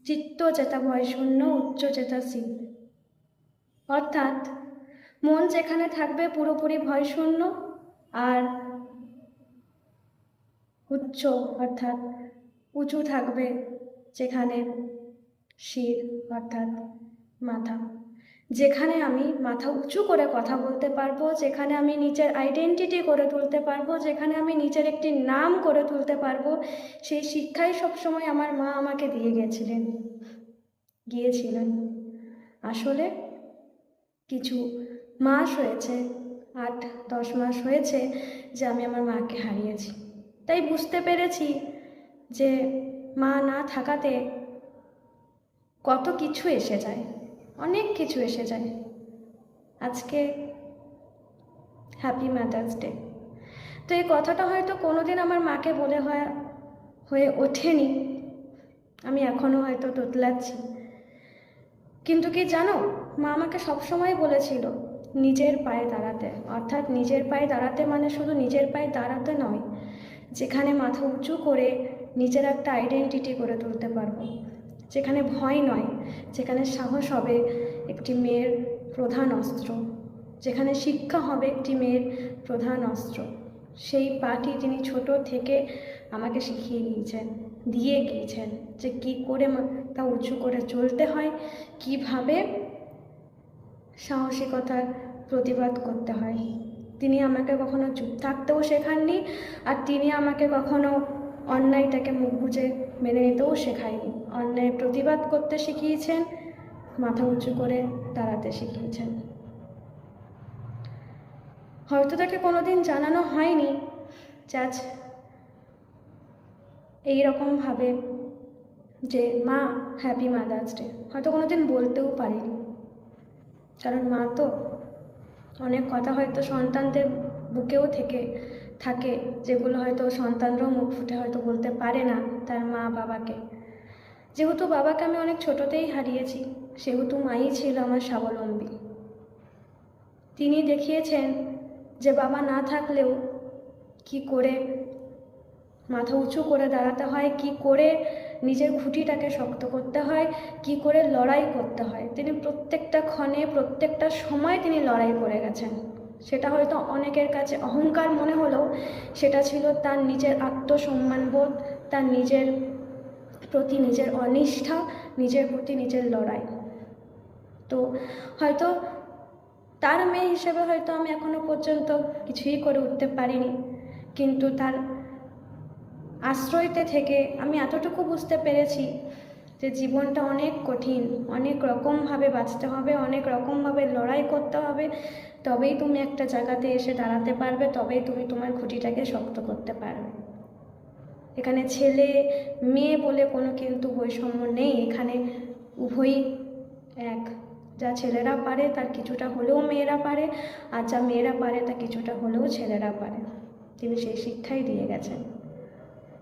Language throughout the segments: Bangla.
চিত্ত চেতা ভয়শূন্য উচ্চ চেতাশীল। অর্থাৎ মন যেখানে থাকবে পুরোপুরি ভয়শূন্য, আর উচ্চ অর্থাৎ উঁচু থাকবে যেখানে শির অর্থাৎ মাথা, যেখানে আমি মাথা উঁচু করে কথা বলতে পারবো, যেখানে আমি নিজের আইডেন্টিটি করে তুলতে পারবো, যেখানে আমি নিজের একটি নাম করে তুলতে পারবো, সেই শিক্ষাই সবসময় আমার মা আমাকে দিয়ে গিয়েছিলেন। আসলে কিছু মাস হয়েছে, 8-10 মাস হয়েছে যে আমি আমার মাকে হারিয়েছি। তাই বুঝতে পেরেছি যে মা না থাকাতে কত কিছু এসে যায়, অনেক কিছু এসে যায়। আজকে হ্যাপি মাদার্স ডে। তো এই কথাটা হয়তো কোনোদিন আমার মাকে বলে হয়ে ওঠেনি, আমি এখনও হয়তো তোতলাচ্ছি। কিন্তু কি জানো, মা আমাকে সবসময় বলেছিল নিজের পায়ে দাঁড়াতে। অর্থাৎ নিজের পায়ে দাঁড়াতে মানে শুধু নিজের পায়ে দাঁড়াতে নয়, যেখানে মাথা উঁচু করে নিজের একটা আইডেন্টিটি করে তুলতে পারবো, যেখানে ভয় নয়, যেখানে সাহস হবে একটি মেয়ের প্রধান অস্ত্র, যেখানে শিক্ষা হবে একটি মেয়ের প্রধান অস্ত্র। সেই পাঠই তিনি ছোট থেকে আমাকে শিখিয়ে দিয়ে গিয়েছেন যে কী করে মাথা উঁচু করে চলতে হয়, কিভাবে সাহসিকতার প্রতিবাদ করতে হয়। তিনি আমাকে কখনো চুপ থাকতেও শেখাননি, আর তিনি আমাকে কখনো অন্যায়টাকে মুখ বুজে মেনে নিতেও শেখায়নি। অন্যায়ের প্রতিবাদ করতে শিখিয়েছেন, মাথা উঁচু করে দাঁড়াতে শিখিয়েছেন। হয়তো তাকে কোনোদিন জানানো হয়নি যে আজ এইরকমভাবে যে মা হ্যাপি মাদার্স ডে, হয়তো কোনোদিন বলতেও পারিনি। কারণ মা তো অনেক কথা হয়তো সন্তানদের বুকেও থাকে যেগুলো হয়তো সন্তানরাও মুখ ফুটে হয়তো বলতে পারে না তার মা বাবাকে। যেহেতু বাবাকে আমি অনেক ছোটতেই হারিয়েছি, সেহেতু মাই ছিল আমার স্বাবলম্বী। তিনি দেখিয়েছেন যে বাবা না থাকলেও কি করে মাথা উঁচু করে দাঁড়াতে হয়, কি করে নিজের খুঁটিটাকে শক্ত করতে হয়, কি করে লড়াই করতে হয়। তিনি প্রত্যেকটা ক্ষণে প্রত্যেকটা সময় তিনি লড়াই করে গেছেন। সেটা হয়তো অনেকের কাছে অহংকার মনে হলেও সেটা ছিল তার নিজের আত্মসম্মানবোধ, তার নিজের প্রতি নিজের অনিষ্ঠা, নিজের প্রতি নিজের লড়াই। তো হয়তো তার মেয়ে হিসেবে হয়তো আমি এখনো পর্যন্ত কিছুই করে উঠতে পারিনি, কিন্তু তার আশ্রয়তে থেকে আমি এতটুকু বুঝতে পেরেছি যে জীবনটা অনেক কঠিন, অনেক রকমভাবে বাঁচতে হবে, অনেক রকমভাবে লড়াই করতে হবে, তবেই তুমি একটা জায়গাতে এসে দাঁড়াতে পারবে, তবেই তুমি তোমার খুঁটিটাকে শক্ত করতে পারবে। এখানে ছেলে মেয়ে বলে কোনো কিন্তু বৈষম্য নেই, এখানে উভয়ই এক। যা ছেলেরা পারে তার কিছুটা হলেও মেয়েরা পারে, আর যা মেয়েরা পারে তা কিছুটা হলেও ছেলেরা পারে। তিনি সেই শিক্ষাই দিয়ে গেছেন।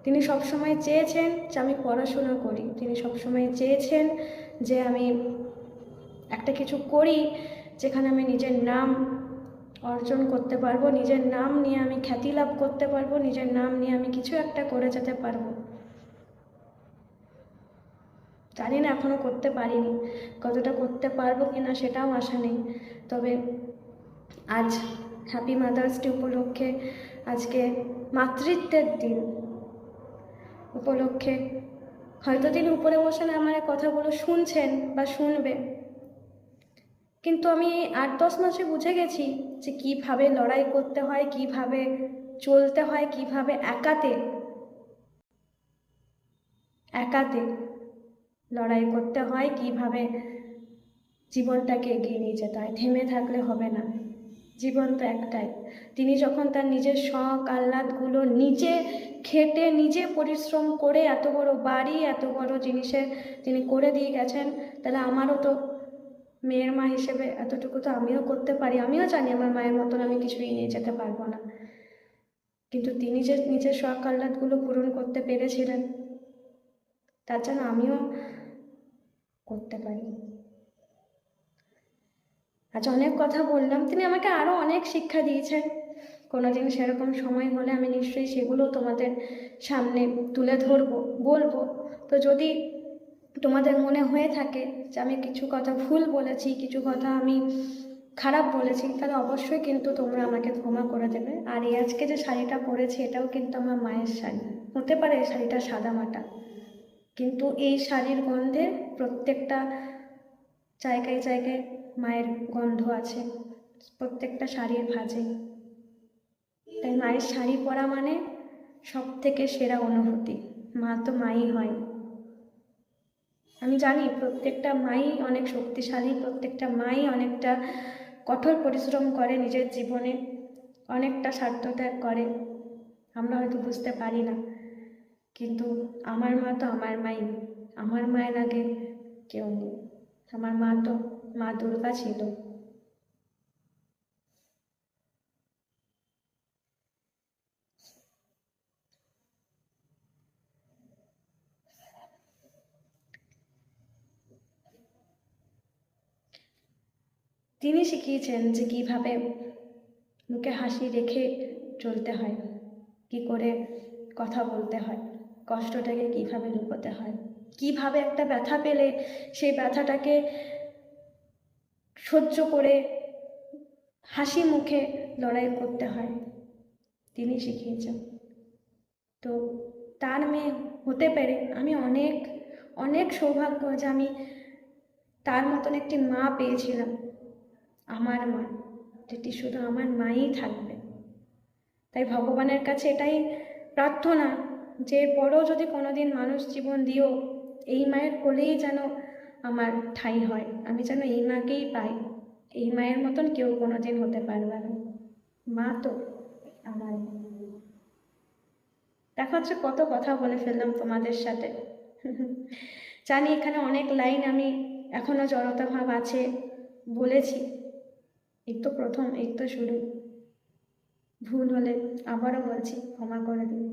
তিনি সবসময় চেয়েছেন যে আমি পড়াশোনা করি, তিনি সবসময় চেয়েছেন যে আমি একটা কিছু করি যেখানে আমি নিজের নাম অর্জন করতে পারবো, নিজের নাম নিয়ে আমি খ্যাতি লাভ করতে পারবো, নিজের নাম নিয়ে আমি কিছু একটা করে যেতে পারবো। জানি না এখনও করতে পারিনি, কতটা করতে পারবো কি না সেটাও আশা নেই। তবে আজ হ্যাপি মাদার্স ডে উপলক্ষে, আজকে মাতৃত্বের দিন উপলক্ষে হয়তো তিনি উপরে বসে আমার কথাগুলো শুনছেন বা শুনবে, কিন্তু আমি 8-10 মাসে বুঝে গেছি যে কীভাবে লড়াই করতে হয়, কীভাবে চলতে হয়, কীভাবে একাতে লড়াই করতে হয়, কীভাবে জীবনটাকে এগিয়ে নিয়ে যেতে হয়। থেমে থাকলে হবে না, জীবন তো একটাই। তিনি যখন তার নিজের শখ আহ্লাদগুলো নিজে খেটে নিজে পরিশ্রম করে এত বড় বাড়ি, এত বড় জিনিসের তিনি করে দিয়ে গেছেন, তাহলে আমারও তো মেয়ের মা হিসেবে এতটুকু তো আমিও করতে পারি। আমিও জানি আমার মায়ের মতন আমি কিছুই নিয়ে যেতে পারবো না, কিন্তু তিনি যে নিজের শখ আহ্লাদগুলো পূরণ করতে পেরেছিলেন, তার জন্য আমিও করতে পারি। আজ অনেক কথা বললাম, তিনি আমাকে আরও অনেক শিক্ষা দিয়েছেন। কোনোদিন সেরকম সময় হলে আমি নিশ্চয়ই সেগুলো তোমাদের সামনে তুলে ধরবো, বলবো। তো যদি তোমাদের মনে হয়ে থাকে যে আমি কিছু কথা ভুল বলেছি, কিছু কথা আমি খারাপ বলেছি, তাহলে অবশ্যই কিন্তু তোমরা আমাকে ক্ষমা করে দেবে। আর এই আজকে যে শাড়িটা পরেছি এটাও কিন্তু আমার মায়ের শাড়ি। হতে পারে এই শাড়িটা সাদামাটা, কিন্তু এই শাড়ির গন্ধে প্রত্যেকটা জায়গায় জায়গায় মায়ের গন্ধ আছে, প্রত্যেকটা শাড়ির ভাঁজে। তাই মায়ের শাড়ি পরা মানে সব থেকে সেরা অনুভূতি। মা তো মাই হয়। আমি জানি প্রত্যেকটা মাই অনেক শক্তিশালী, প্রত্যেকটা মাই অনেকটা কঠোর পরিশ্রম করে নিজের জীবনে, অনেকটা স্বার্থত্যাগ করে, আমরা হয়তো বুঝতে পারি না। কিন্তু আমার মা তো আমার মাই, আমার মায়ের আগে কেউ নেই। আমার মা তো মা দুর্গা ছিল। তিনি শিখিয়েছেন যে কীভাবে মুখে হাসি রেখে চলতে হয়, কি করে কথা বলতে হয়, কষ্টটাকে কীভাবে লুকোতে হয়, কীভাবে একটা ব্যথা পেলে সেই ব্যথাটাকে সহ্য করে হাসি মুখে লড়াই করতে হয়, তিনি শিখিয়েছেন। তো তার মেয়ে হতে পেরে আমি অনেক অনেক সৌভাগ্য যে আমি তার মতন একটি মা পেয়েছিলাম, আমার মা, যেটি শুধু আমার মাই থাকবে। তাই ভগবানের কাছে এটাই প্রার্থনা যে পরেও যদি কোনোদিন মানুষ জীবন দিও, এই মায়ের কোলেই যেন আমার ঠাঁই হয়, আমি যেন এই মাকেই পাই। এই মায়ের মতন কেউ কোনোদিন হতে পারবে না। মা তো আমার। দেখা হচ্ছে কত কথা বলে ফেললাম তোমাদের সাথে। জানি এখানে অনেক লাইন আমি এখনো জড়তা ভাব আছে বলেছি, এই তো প্রথম, এই তো শুরু। ভুল হলে আবারও বলছি ক্ষমা করে দিন।